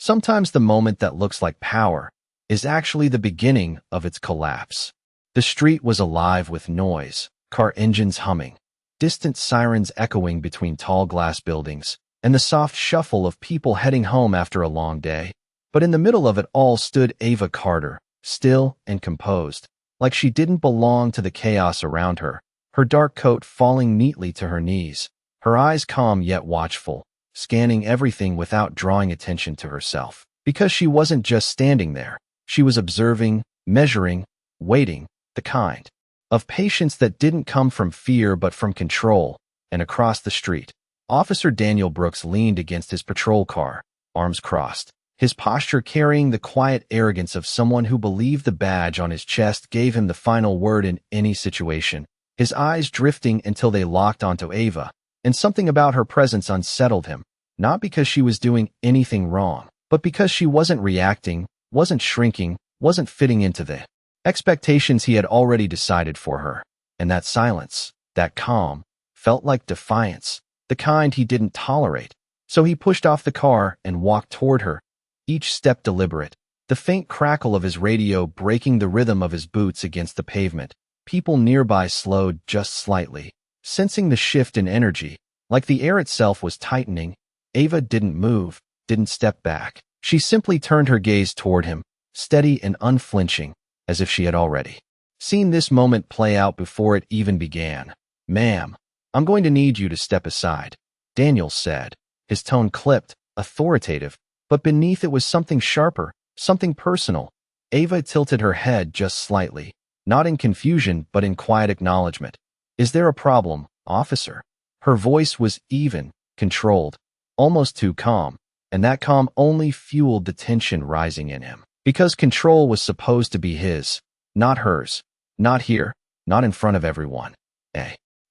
Sometimes the moment that looks like power is actually the beginning of its collapse. The street was alive with noise, car engines humming, distant sirens echoing between tall glass buildings, and the soft shuffle of people heading home after a long day. But in the middle of it all stood Ava Carter, still and composed, like she didn't belong to the chaos around her, her dark coat falling neatly to her knees, her eyes calm yet watchful, scanning everything without drawing attention to herself. Because she wasn't just standing there, she was observing, measuring, waiting, the kind of patience that didn't come from fear but from control. And across the street, Officer Daniel Brooks leaned against his patrol car, arms crossed, his posture carrying the quiet arrogance of someone who believed the badge on his chest gave him the final word in any situation, his eyes drifting until they locked onto Ava, and something about her presence unsettled him, not because she was doing anything wrong, but because she wasn't reacting, wasn't shrinking, wasn't fitting into the expectations he had already decided for her. And that silence, that calm, felt like defiance, the kind he didn't tolerate. So he pushed off the car and walked toward her, each step deliberate, the faint crackle of his radio breaking the rhythm of his boots against the pavement. People nearby slowed just slightly, sensing the shift in energy, like the air itself was tightening. Ava didn't move, didn't step back. She simply turned her gaze toward him, steady and unflinching, as if she had already seen this moment play out before it even began. "Ma'am, I'm going to need you to step aside," Daniel said, his tone clipped, authoritative, but beneath it was something sharper, something personal. Ava tilted her head just slightly, not in confusion but in quiet acknowledgement. "Is there a problem, officer?" Her voice was even, controlled, almost too calm, and that calm only fueled the tension rising in him. Because control was supposed to be his, not hers, not here, not in front of everyone.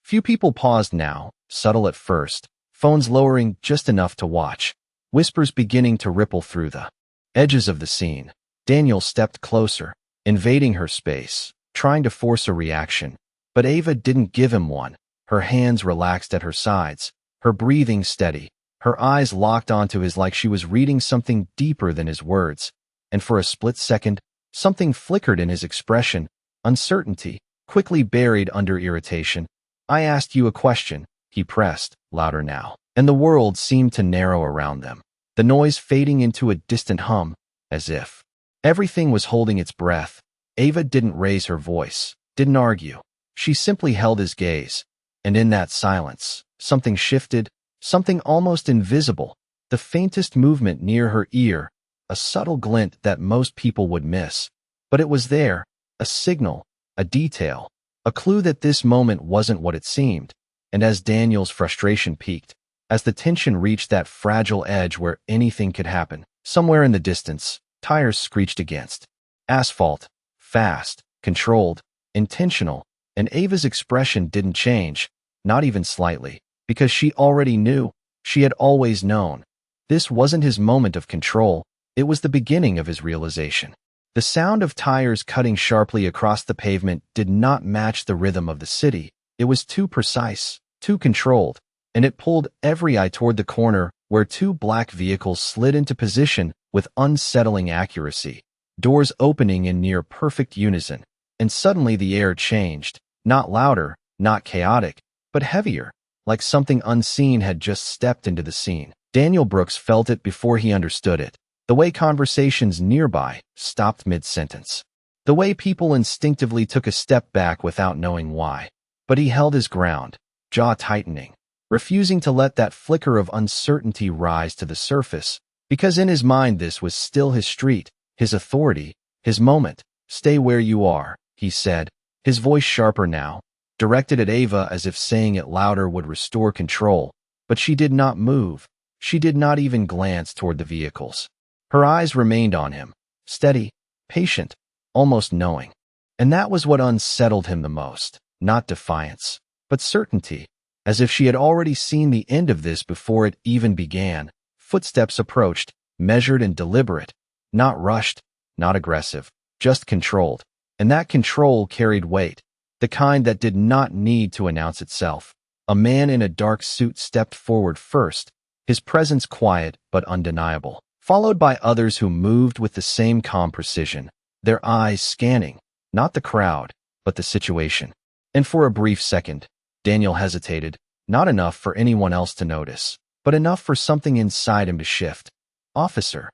Few people paused now, subtle at first, phones lowering just enough to watch, whispers beginning to ripple through the edges of the scene. Daniel stepped closer, invading her space, trying to force a reaction. But Ava didn't give him one. Her hands relaxed at her sides, her breathing steady, her eyes locked onto his like she was reading something deeper than his words. And for a split second, something flickered in his expression, uncertainty, quickly buried under irritation. "I asked you a question," he pressed, louder now, and the world seemed to narrow around them, the noise fading into a distant hum, as if everything was holding its breath. Ava didn't raise her voice, didn't argue. She simply held his gaze, and in that silence, something shifted, something almost invisible, the faintest movement near her ear, a subtle glint that most people would miss. But it was there, a signal, a detail, a clue that this moment wasn't what it seemed. And as Daniel's frustration peaked, as the tension reached that fragile edge where anything could happen, somewhere in the distance, tires screeched against asphalt, fast, controlled, intentional, and Ava's expression didn't change, not even slightly, because she already knew, she had always known. This wasn't his moment of control, it was the beginning of his realization. The sound of tires cutting sharply across the pavement did not match the rhythm of the city. It was too precise, too controlled, and it pulled every eye toward the corner where two black vehicles slid into position with unsettling accuracy, doors opening in near perfect unison. And suddenly the air changed, not louder, not chaotic, but heavier, like something unseen had just stepped into the scene. Daniel Brooks felt it before he understood it. The way conversations nearby stopped mid-sentence. The way people instinctively took a step back without knowing why. But he held his ground, jaw tightening, refusing to let that flicker of uncertainty rise to the surface, because in his mind this was still his street, his authority, his moment. "Stay where you are," he said, his voice sharper now, directed at Ava as if saying it louder would restore control. But she did not move. She did not even glance toward the vehicles. Her eyes remained on him, steady, patient, almost knowing. And that was what unsettled him the most, not defiance, but certainty, as if she had already seen the end of this before it even began. Footsteps approached, measured and deliberate, not rushed, not aggressive, just controlled. And that control carried weight, the kind that did not need to announce itself. A man in a dark suit stepped forward first, his presence quiet but undeniable. followed by others who moved with the same calm precision, their eyes scanning, not the crowd, but the situation. And for a brief second, Daniel hesitated, not enough for anyone else to notice, but enough for something inside him to shift. "Officer,"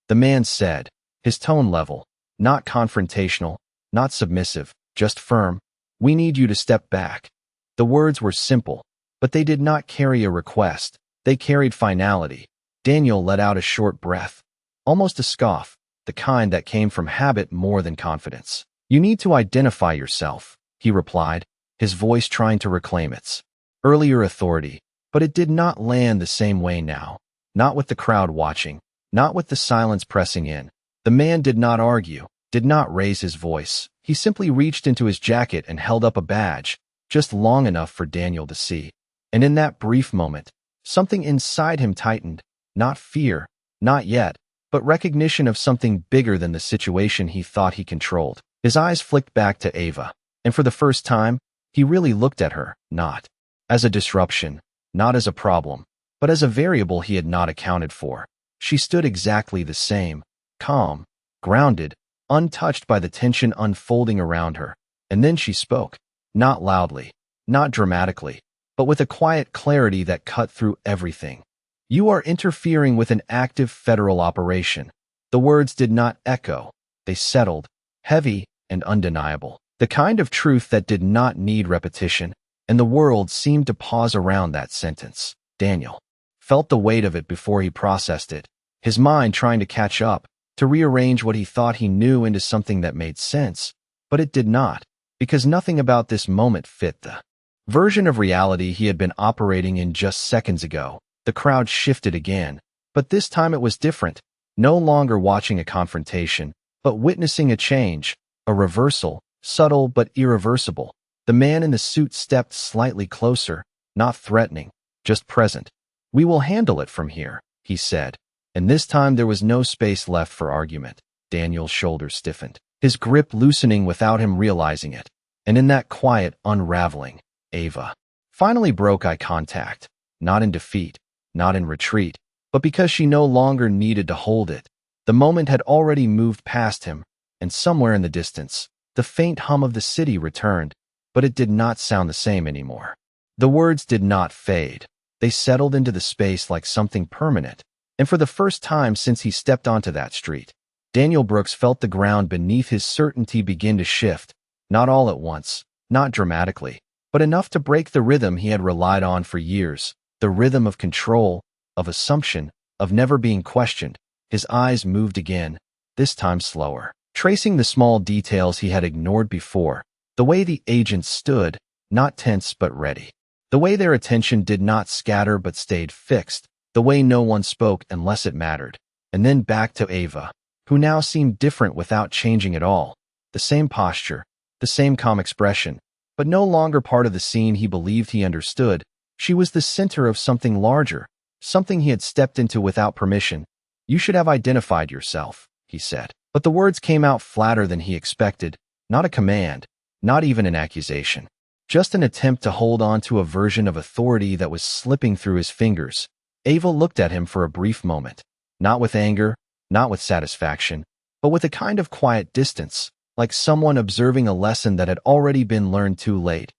the man said, his tone level, not confrontational, not submissive, just firm. "We need you to step back." The words were simple, but they did not carry a request. They carried finality. Daniel let out a short breath, almost a scoff, the kind that came from habit more than confidence. "You need to identify yourself," he replied, his voice trying to reclaim its earlier authority, but it did not land the same way now. Not with the crowd watching, not with the silence pressing in. The man did not argue, did not raise his voice. He simply reached into his jacket and held up a badge, just long enough for Daniel to see. And in that brief moment, something inside him tightened, not fear, not yet, but recognition of something bigger than the situation he thought he controlled. His eyes flicked back to Ava, and for the first time, he really looked at her, not as a disruption, not as a problem, but as a variable he had not accounted for. She stood exactly the same, calm, grounded, untouched by the tension unfolding around her. And then she spoke, not loudly, not dramatically, but with a quiet clarity that cut through everything. "You are interfering with an active federal operation." The words did not echo. They settled, heavy and undeniable. The kind of truth that did not need repetition, and the world seemed to pause around that sentence. Daniel felt the weight of it before he processed it, his mind trying to catch up, to rearrange what he thought he knew into something that made sense. But it did not, because nothing about this moment fit the version of reality he had been operating in just seconds ago. The crowd shifted again, but this time it was different, no longer watching a confrontation, but witnessing a change, a reversal, subtle but irreversible. The man in the suit stepped slightly closer, not threatening, just present. "We will handle it from here," he said, and this time there was no space left for argument. Daniel's shoulders stiffened, his grip loosening without him realizing it, and in that quiet unraveling, Ava finally broke eye contact, not in defeat, not in retreat, but because she no longer needed to hold it. The moment had already moved past him, and somewhere in the distance, the faint hum of the city returned, but it did not sound the same anymore. The words did not fade. They settled into the space like something permanent, and for the first time since he stepped onto that street, Daniel Brooks felt the ground beneath his certainty begin to shift, not all at once, not dramatically, but enough to break the rhythm he had relied on for years, the rhythm of control, of assumption, of never being questioned. His eyes moved again, this time slower, tracing the small details he had ignored before, the way the agents stood, not tense but ready, the way their attention did not scatter but stayed fixed, the way no one spoke unless it mattered. And then back to Ava, who now seemed different without changing at all, the same posture, the same calm expression, but no longer part of the scene he believed he understood. She was the center of something larger, something he had stepped into without permission. "You should have identified yourself," he said. But the words came out flatter than he expected, not a command, not even an accusation, just an attempt to hold on to a version of authority that was slipping through his fingers. Ava looked at him for a brief moment, not with anger, not with satisfaction, but with a kind of quiet distance, like someone observing a lesson that had already been learned too late.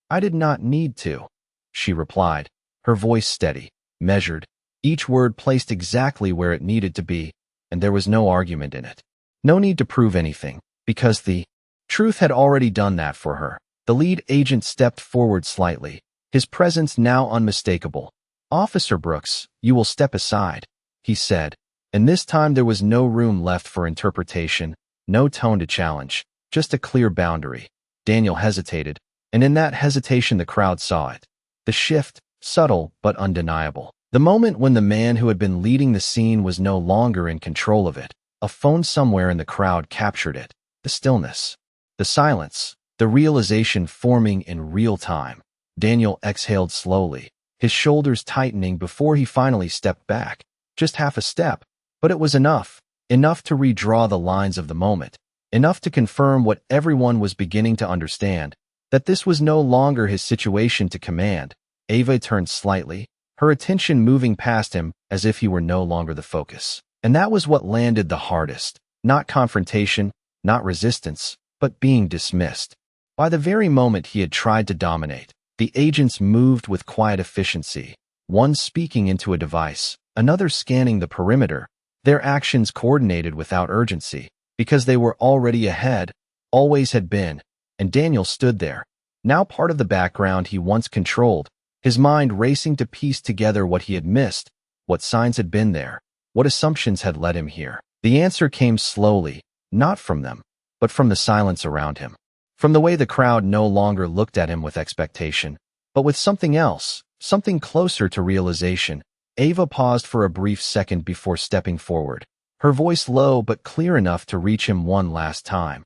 "I did not need to," she replied, her voice steady, measured, each word placed exactly where it needed to be, and there was no argument in it. No need to prove anything, because the truth had already done that for her. The lead agent stepped forward slightly, his presence now unmistakable. "Officer Brooks, you will step aside," he said, and this time there was no room left for interpretation, no tone to challenge, just a clear boundary. Daniel hesitated, and in that hesitation the crowd saw it. The shift, subtle but undeniable. The moment when the man who had been leading the scene was no longer in control of it. A phone somewhere in the crowd captured it. The stillness, the silence, the realization forming in real time. Daniel exhaled slowly, his shoulders tightening before he finally stepped back. Just half a step, but it was enough. Enough to redraw the lines of the moment. Enough to confirm what everyone was beginning to understand, that this was no longer his situation to command. Ava turned slightly, her attention moving past him as if he were no longer the focus. And that was what landed the hardest. Not confrontation, not resistance, but being dismissed. By the very moment he had tried to dominate, the agents moved with quiet efficiency, one speaking into a device, another scanning the perimeter, their actions coordinated without urgency, because they were already ahead, always had been, and Daniel stood there, now part of the background he once controlled, his mind racing to piece together what he had missed, what signs had been there, what assumptions had led him here. The answer came slowly, not from them, but from the silence around him. From the way the crowd no longer looked at him with expectation, but with something else, something closer to realization. Ava paused for a brief second before stepping forward, her voice low but clear enough to reach him one last time.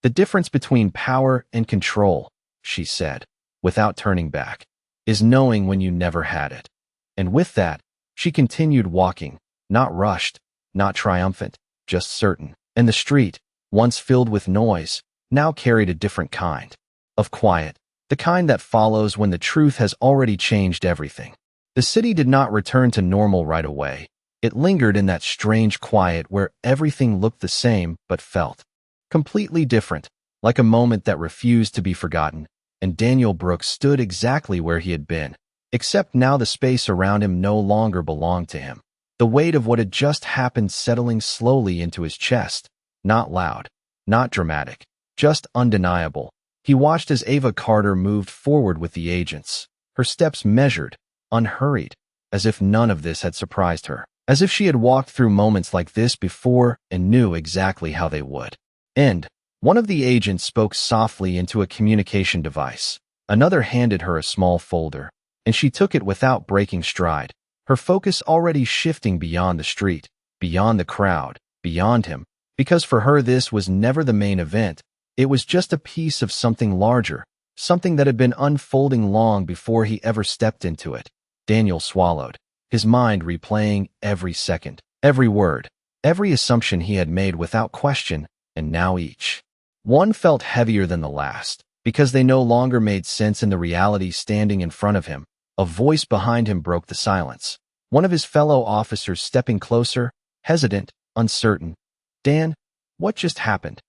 The difference between power and control, she said, without turning back, is knowing when you never had it. And with that, she continued walking, not rushed, not triumphant, just certain. And the street, once filled with noise, now carried a different kind of quiet, the kind that follows when the truth has already changed everything. The city did not return to normal right away. It lingered in that strange quiet where everything looked the same but felt completely different, like a moment that refused to be forgotten, and Daniel Brooks stood exactly where he had been, except now the space around him no longer belonged to him. The weight of what had just happened settling slowly into his chest, not loud, not dramatic, just undeniable. He watched as Ava Carter moved forward with the agents, her steps measured, unhurried, as if none of this had surprised her, as if she had walked through moments like this before and knew exactly how they would end. One of the agents spoke softly into a communication device. Another handed her a small folder, and she took it without breaking stride, her focus already shifting beyond the street, beyond the crowd, beyond him, because for her this was never the main event. It was just a piece of something larger, something that had been unfolding long before he ever stepped into it. Daniel swallowed, his mind replaying every second, every word, every assumption he had made without question, and now each one felt heavier than the last, because they no longer made sense in the reality standing in front of him. A voice behind him broke the silence. One of his fellow officers stepping closer, hesitant, uncertain. "Dan, what just happened?"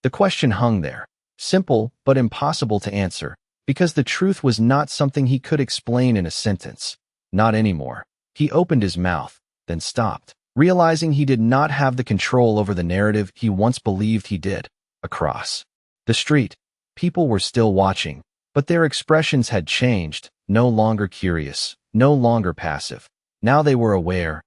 The question hung there, simple but impossible to answer, because the truth was not something he could explain in a sentence. Not anymore. He opened his mouth, then stopped, realizing he did not have the control over the narrative he once believed he did. Across the street, people were still watching, but their expressions had changed, no longer curious, no longer passive. Now they were aware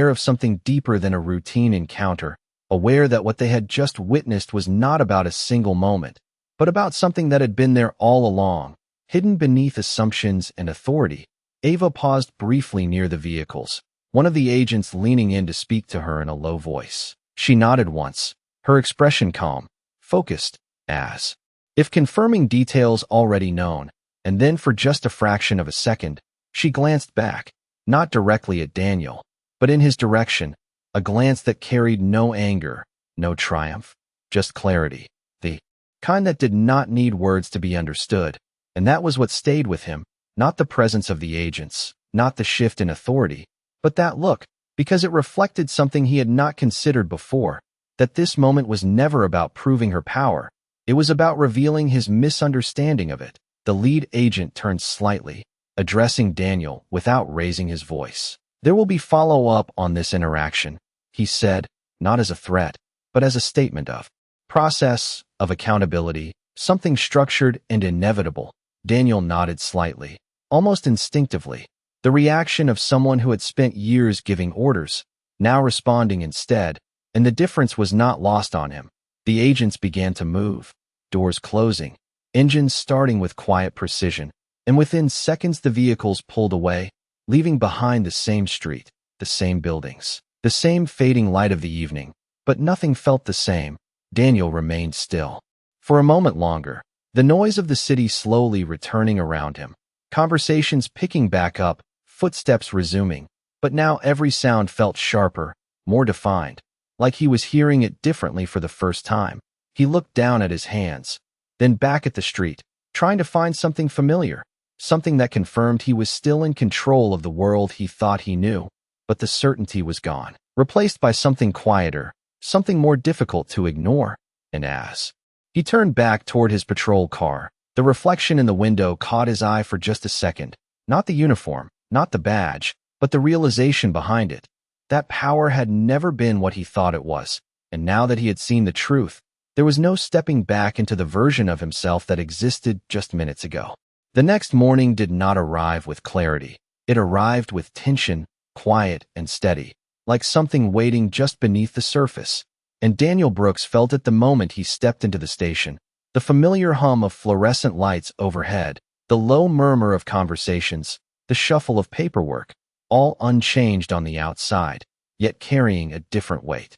of something deeper than a routine encounter, aware that what they had just witnessed was not about a single moment, but about something that had been there all along, hidden beneath assumptions and authority. Ava paused briefly near the vehicles, one of the agents leaning in to speak to her in a low voice. She nodded once, her expression calm, focused, as if confirming details already known, and then for just a fraction of a second, she glanced back, not directly at Daniel, but in his direction, a glance that carried no anger, no triumph, just clarity, the kind that did not need words to be understood, and that was what stayed with him, not the presence of the agents, not the shift in authority, but that look, because it reflected something he had not considered before, that this moment was never about proving her power, it was about revealing his misunderstanding of it. The lead agent turned slightly, addressing Daniel without raising his voice. "There will be follow-up on this interaction," he said, not as a threat, but as a statement of process, of accountability, something structured and inevitable. Daniel nodded slightly, almost instinctively, the reaction of someone who had spent years giving orders, now responding instead, and the difference was not lost on him. The agents began to move, doors closing, engines starting with quiet precision, and within seconds the vehicles pulled away, leaving behind the same street, the same buildings, the same fading light of the evening, but nothing felt the same. Daniel remained still. For a moment longer, the noise of the city slowly returning around him, conversations picking back up, footsteps resuming, but now every sound felt sharper, more defined, like he was hearing it differently for the first time. He looked down at his hands, then back at the street, trying to find something familiar, something that confirmed he was still in control of the world he thought he knew, but the certainty was gone. replaced by something quieter, something more difficult to ignore. And as he turned back toward his patrol car, the reflection in the window caught his eye for just a second. Not the uniform, not the badge, but the realization behind it. That power had never been what he thought it was, and now that he had seen the truth, there was no stepping back into the version of himself that existed just minutes ago. The next morning did not arrive with clarity. It arrived with tension, quiet and steady, like something waiting just beneath the surface. And Daniel Brooks felt it the moment he stepped into the station. The familiar hum of fluorescent lights overhead, the low murmur of conversations, the shuffle of paperwork, all unchanged on the outside, yet carrying a different weight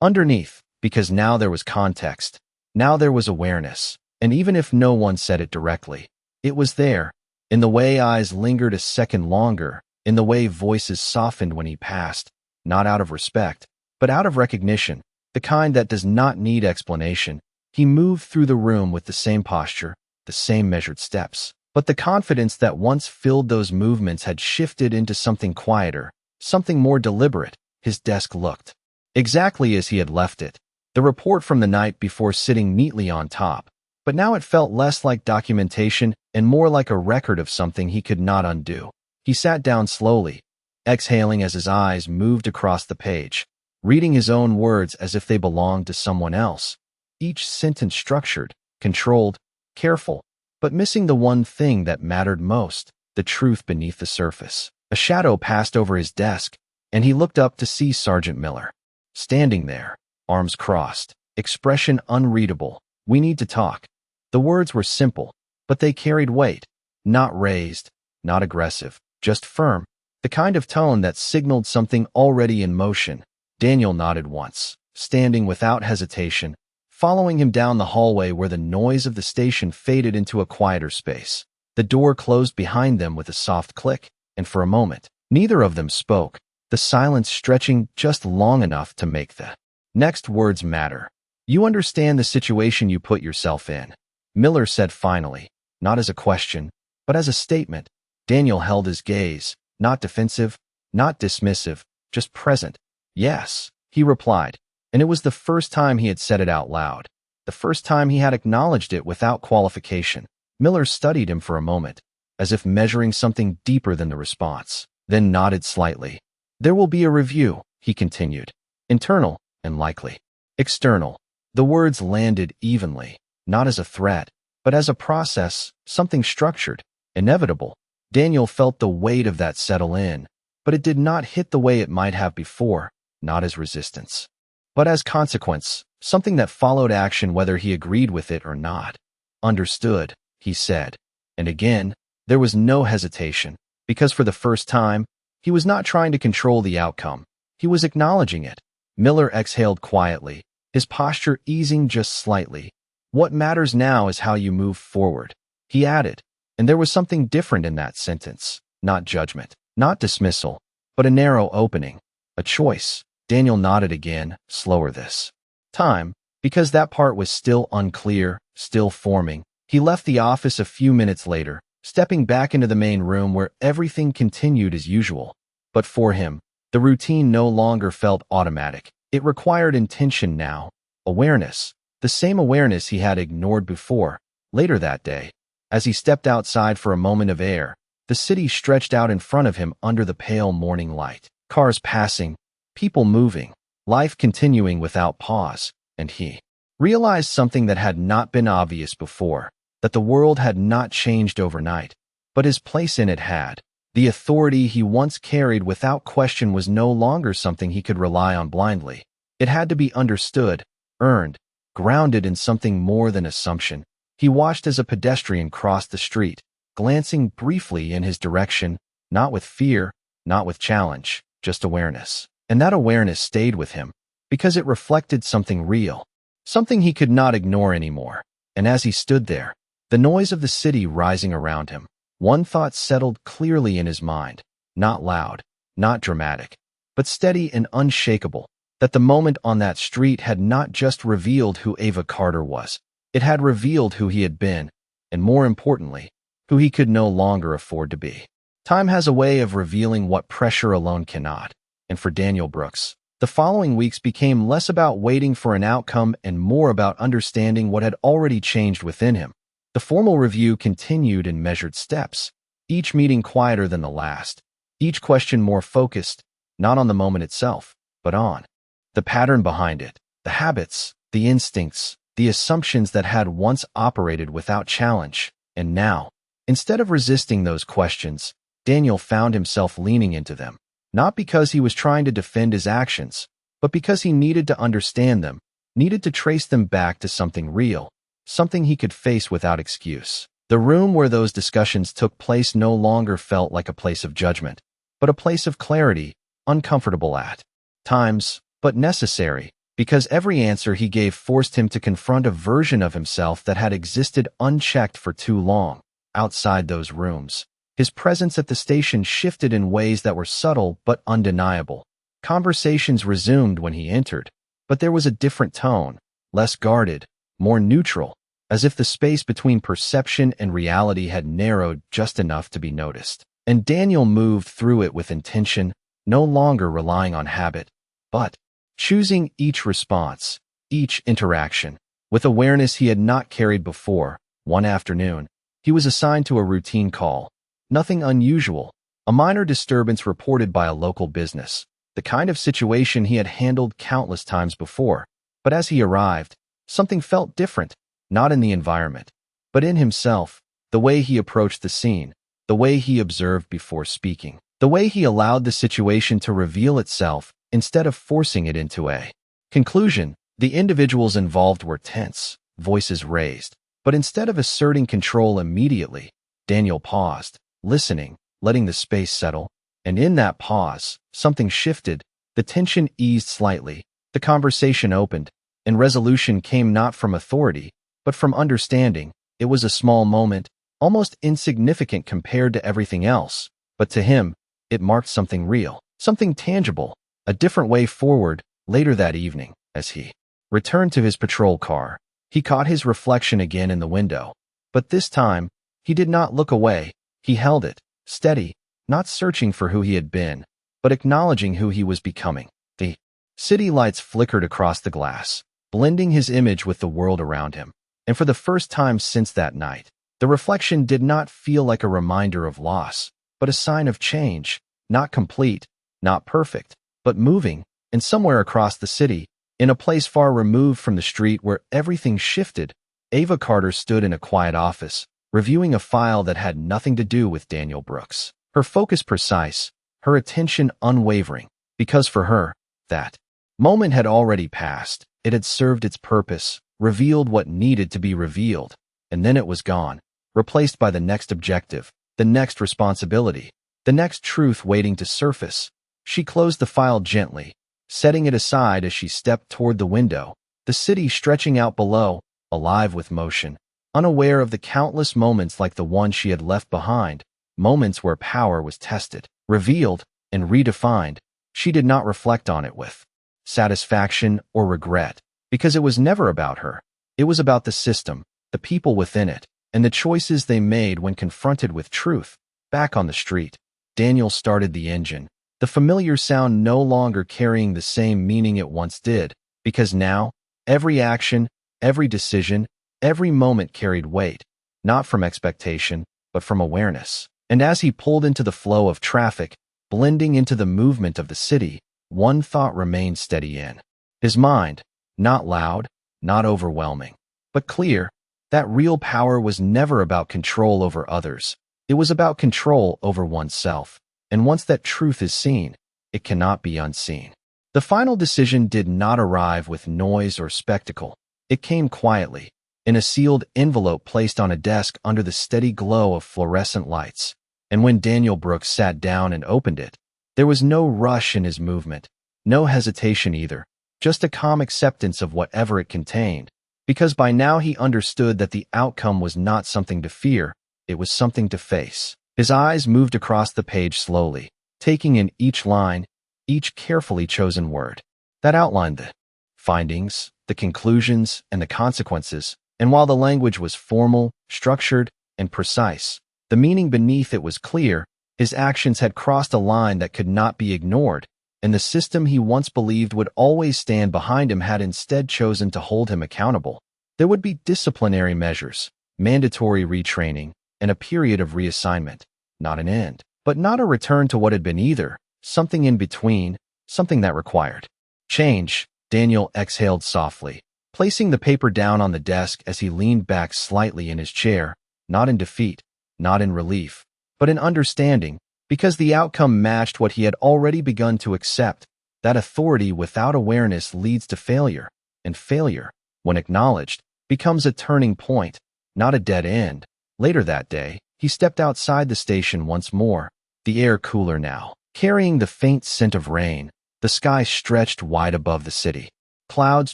underneath, because now there was context, now there was awareness, and even if no one said it directly, it was there, in the way eyes lingered a second longer, in the way voices softened when he passed, not out of respect, but out of recognition, the kind that does not need explanation. He moved through the room with the same posture, the same measured steps. But the confidence that once filled those movements had shifted into something quieter, something more deliberate. His desk looked exactly as he had left it, the report from the night before sitting neatly on top. But now it felt less like documentation and more like a record of something he could not undo. He sat down slowly, exhaling as his eyes moved across the page, reading his own words as if they belonged to someone else. Each sentence structured, controlled, careful, but missing the one thing that mattered most, the truth beneath the surface. A shadow passed over his desk, and he looked up to see Sergeant Miller, standing there, arms crossed, expression unreadable. "We need to talk." The words were simple, but they carried weight, not raised, not aggressive, just firm, the kind of tone that signaled something already in motion. Daniel nodded once, standing without hesitation, following him down the hallway where the noise of the station faded into a quieter space. The door closed behind them with a soft click, and for a moment, neither of them spoke, the silence stretching just long enough to make the next words matter. "You understand the situation you put yourself in," Miller said finally, not as a question, but as a statement. Daniel held his gaze, not defensive, not dismissive, just present. "Yes," he replied, and it was the first time he had said it out loud, the first time he had acknowledged it without qualification. Miller studied him for a moment, as if measuring something deeper than the response, then nodded slightly. "There will be a review," he continued. "Internal, and likely external." The words landed evenly, not as a threat, but as a process, something structured, inevitable. Daniel felt the weight of that settle in, but it did not hit the way it might have before, not as resistance, but as consequence, something that followed action whether he agreed with it or not. "Understood," he said. And again, there was no hesitation, because for the first time, he was not trying to control the outcome. He was acknowledging it. Miller exhaled quietly, his posture easing just slightly. "What matters now is how you move forward," he added, and there was something different in that sentence. Not judgment, not dismissal, but a narrow opening, a choice. Daniel nodded again, slower this time, because that part was still unclear, still forming. He left the office a few minutes later, stepping back into the main room where everything continued as usual. But for him, the routine no longer felt automatic. It required intention now, awareness, the same awareness he had ignored before. Later that day, as he stepped outside for a moment of air, the city stretched out in front of him under the pale morning light. Cars passing, people moving, life continuing without pause, and he realized something that had not been obvious before, that the world had not changed overnight, but his place in it had. The authority he once carried without question was no longer something he could rely on blindly. It had to be understood, earned, grounded in something more than assumption. He watched as a pedestrian crossed the street, glancing briefly in his direction, not with fear, not with challenge, just awareness. And that awareness stayed with him, because it reflected something real, something he could not ignore anymore. And as he stood there, the noise of the city rising around him, one thought settled clearly in his mind, not loud, not dramatic, but steady and unshakable, that the moment on that street had not just revealed who Ava Carter was, it had revealed who he had been, and more importantly, who he could no longer afford to be. Time has a way of revealing what pressure alone cannot, and for Daniel Brooks, The following weeks became less about waiting for an outcome and more about understanding what had already changed within him. The formal review continued in measured steps, each meeting quieter than the last, each question more focused, not on the moment itself, but on the pattern behind it, the habits, the instincts, the assumptions that had once operated without challenge. And now, instead of resisting those questions, Daniel found himself leaning into them, not because he was trying to defend his actions, but because he needed to understand them, needed to trace them back to something real, something he could face without excuse. The room where those discussions took place no longer felt like a place of judgment, but a place of clarity, uncomfortable at times, but necessary, because every answer he gave forced him to confront a version of himself that had existed unchecked for too long. Outside those rooms, his presence at the station shifted in ways that were subtle but undeniable. Conversations resumed when he entered, but there was a different tone, less guarded, more neutral, as if the space between perception and reality had narrowed just enough to be noticed. And Daniel moved through it with intention, no longer relying on habit, but choosing each response, each interaction, with awareness he had not carried before. One afternoon, he was assigned to a routine call. Nothing unusual, a minor disturbance reported by a local business, the kind of situation he had handled countless times before. But as he arrived, something felt different, not in the environment, but in himself, the way he approached the scene, the way he observed before speaking, the way he allowed the situation to reveal itself instead of forcing it into a conclusion. The individuals involved were tense, voices raised, but instead of asserting control immediately, Daniel paused, listening, letting the space settle, and in that pause, something shifted. The tension eased slightly, the conversation opened, and resolution came not from authority, but from understanding. It was a small moment, almost insignificant compared to everything else, but to him, it marked something real, something tangible, a different way forward. Later that evening, as he returned to his patrol car, he caught his reflection again in the window, but this time, he did not look away. He held it, steady, not searching for who he had been, but acknowledging who he was becoming. The city lights flickered across the glass, blending his image with the world around him, and for the first time since that night, the reflection did not feel like a reminder of loss, but a sign of change, not complete, not perfect, but moving, and somewhere across the city, in a place far removed from the street where everything shifted, Ava Carter stood in a quiet office, reviewing a file that had nothing to do with Daniel Brooks. Her focus precise, her attention unwavering, because for her, that moment had already passed. It had served its purpose, revealed what needed to be revealed, and then it was gone, replaced by the next objective, the next responsibility, the next truth waiting to surface. She closed the file gently, setting it aside as she stepped toward the window, the city stretching out below, alive with motion, unaware of the countless moments like the one she had left behind, moments where power was tested, revealed, and redefined. She did not reflect on it with satisfaction or regret, because it was never about her. It was about the system, the people within it, and the choices they made when confronted with truth. Back on the street, Daniel started the engine, the familiar sound no longer carrying the same meaning it once did, because now, every action, every decision, every moment carried weight, not from expectation, but from awareness. And as he pulled into the flow of traffic, blending into the movement of the city, one thought remained steady in his mind, not loud, not overwhelming, but clear. That real power was never about control over others. It was about control over oneself. And once that truth is seen, it cannot be unseen. The final decision did not arrive with noise or spectacle. It came quietly, in a sealed envelope placed on a desk under the steady glow of fluorescent lights. And when Daniel Brooks sat down and opened it, there was no rush in his movement, no hesitation either, just a calm acceptance of whatever it contained, because by now he understood that the outcome was not something to fear, it was something to face. His eyes moved across the page slowly, taking in each line, each carefully chosen word. That outlined the findings, the conclusions, and the consequences, and while the language was formal, structured, and precise, the meaning beneath it was clear. His actions had crossed a line that could not be ignored. and the system he once believed would always stand behind him had instead chosen to hold him accountable. There would be disciplinary measures, mandatory retraining, and a period of reassignment. Not an end, but not a return to what had been either. Something in between, something that required change. Daniel exhaled softly, placing the paper down on the desk as he leaned back slightly in his chair, not in defeat, not in relief, but in understanding, because the outcome matched what he had already begun to accept, that authority without awareness leads to failure, and failure, when acknowledged, becomes a turning point, not a dead end. Later that day, he stepped outside the station once more, the air cooler now, carrying the faint scent of rain. The sky stretched wide above the city, clouds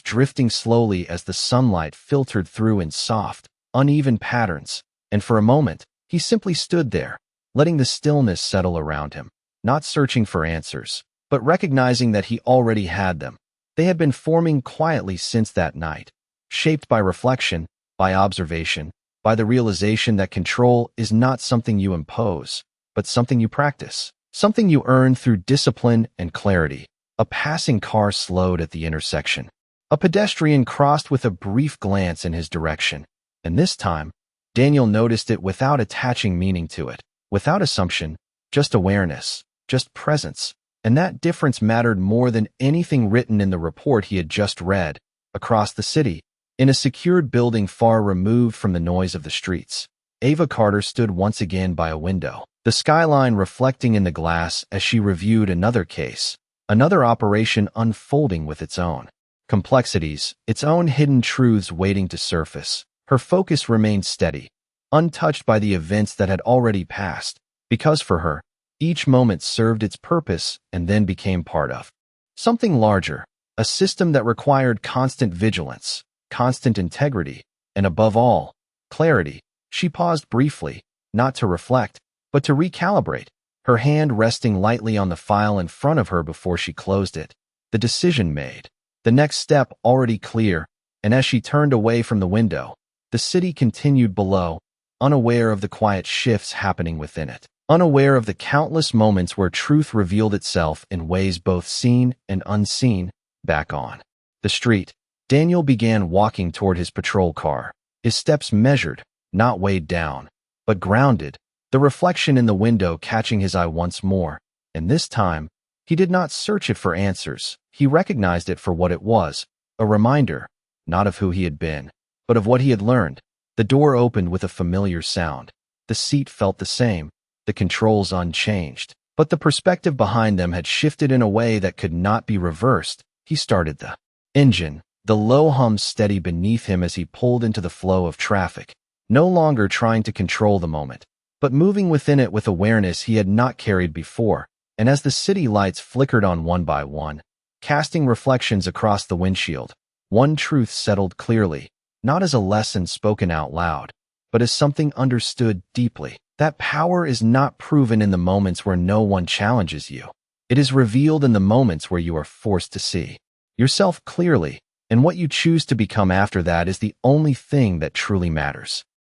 drifting slowly as the sunlight filtered through in soft, uneven patterns, and for a moment, he simply stood there, letting the stillness settle around him, not searching for answers, but recognizing that he already had them. They had been forming quietly since that night, shaped by reflection, by observation, by the realization that control is not something you impose, but something you practice, something you earn through discipline and clarity. A passing car slowed at the intersection. A pedestrian crossed with a brief glance in his direction, and this time, Daniel noticed it without attaching meaning to it, without assumption, just awareness, just presence, and that difference mattered more than anything written in the report he had just read. Across the city, in a secured building far removed from the noise of the streets, Ava Carter stood once again by a window, the skyline reflecting in the glass as she reviewed another case. Another operation unfolding with its own complexities, its own hidden truths waiting to surface. Her focus remained steady, untouched by the events that had already passed, because for her, each moment served its purpose and then became part of something larger, a system that required constant vigilance, constant integrity, and above all, clarity. She paused briefly, not to reflect, but to recalibrate, her hand resting lightly on the file in front of her before she closed it. The decision made, the next step already clear, and as she turned away from the window, the city continued below, unaware of the quiet shifts happening within it, unaware of the countless moments where truth revealed itself in ways both seen and unseen. Back on the street, Daniel began walking toward his patrol car, his steps measured, not weighed down, but grounded, the reflection in the window catching his eye once more, and this time, he did not search it for answers. He recognized it for what it was, a reminder, not of who he had been, but of what he had learned. The door opened with a familiar sound. The seat felt the same, the controls unchanged, but the perspective behind them had shifted in a way that could not be reversed. He started the engine, the low hum steady beneath him as he pulled into the flow of traffic, no longer trying to control the moment, but moving within it with awareness he had not carried before. And as the city lights flickered on one by one, casting reflections across the windshield, one truth settled clearly, not as a lesson spoken out loud, but as something understood deeply. That power is not proven in the moments where no one challenges you. It is revealed in the moments where you are forced to see yourself clearly, and what you choose to become after that is the only thing that truly matters.